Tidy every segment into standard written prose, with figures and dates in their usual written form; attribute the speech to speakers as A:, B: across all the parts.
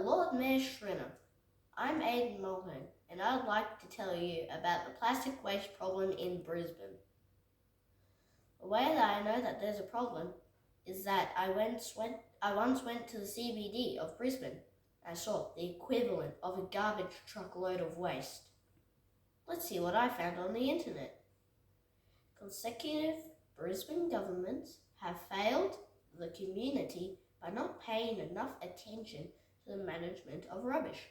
A: Lord Mayor Schrinner. I'm Aidan Mulhern, and I'd like to tell you about the plastic waste problem in Brisbane. The way that I know that there's a problem is that I once went to the CBD of Brisbane. I saw the equivalent of a garbage truckload of waste. Let's see what I found on the internet. Consecutive Brisbane governments have failed the community by not paying enough attention to the management of rubbish.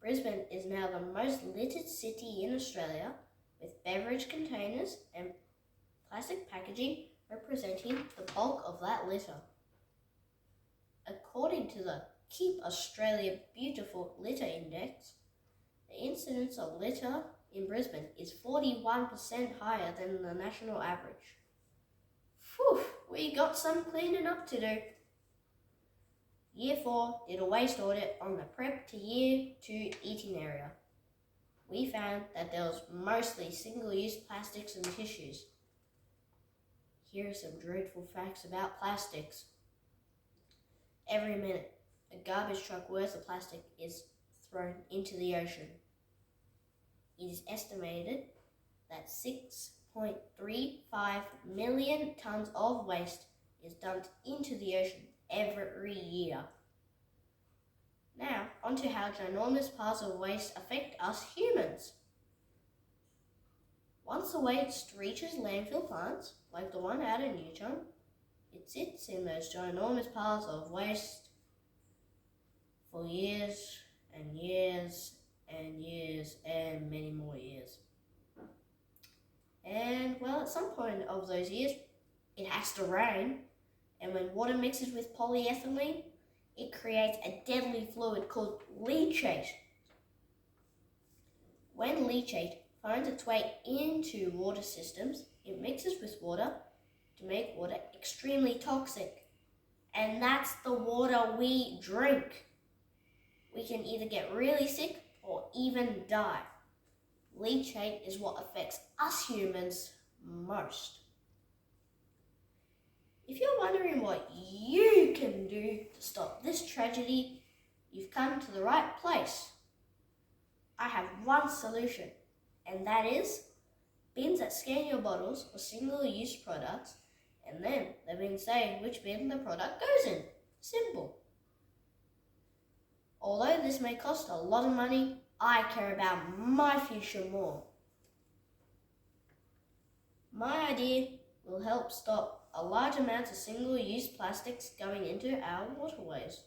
A: Brisbane is now the most littered city in Australia, with beverage containers and plastic packaging representing the bulk of that litter. According to the Keep Australia Beautiful Litter Index, the incidence of litter in Brisbane is 41% higher than the national average. Phew, we got some cleaning up to do. Year 4 did a waste audit on the prep to Year 2 eating area. We found that there was mostly single-use plastics and tissues. Here are some dreadful facts about plastics. Every minute, a garbage truck worth of plastic is thrown into the ocean. It is estimated that 6.35 million tonnes of waste is dumped into the ocean every year. Now, onto how ginormous piles of waste affect us humans. Once the waste reaches landfill plants, like the one out in Newtown, it sits in those ginormous piles of waste for years and years and years and many more years. And well, at some point of those years, it has to rain, and when water mixes with polyethylene, it creates a deadly fluid called leachate. When leachate finds its way into water systems, it mixes with water to make water extremely toxic. And that's the water we drink. We can either get really sick or even die. Leachate is what affects us humans most. If you're wondering what you can do to stop this tragedy, you've come to the right place. I have one solution, and that is bins that scan your bottles for single-use products, and then the bin saying which bin the product goes in. Simple. Although this may cost a lot of money, I care about my future more. My idea will help stop a large amount of single-use plastics going into our waterways.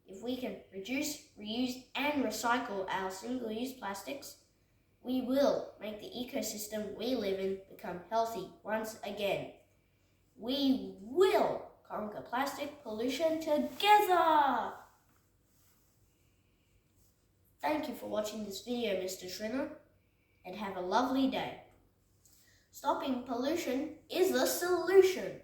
A: If we can reduce, reuse and recycle our single-use plastics, we will make the ecosystem we live in become healthy once again. We will conquer plastic pollution together! Thank you for watching this video, Mr. Schrinner, and have a lovely day. Stopping pollution is the solution.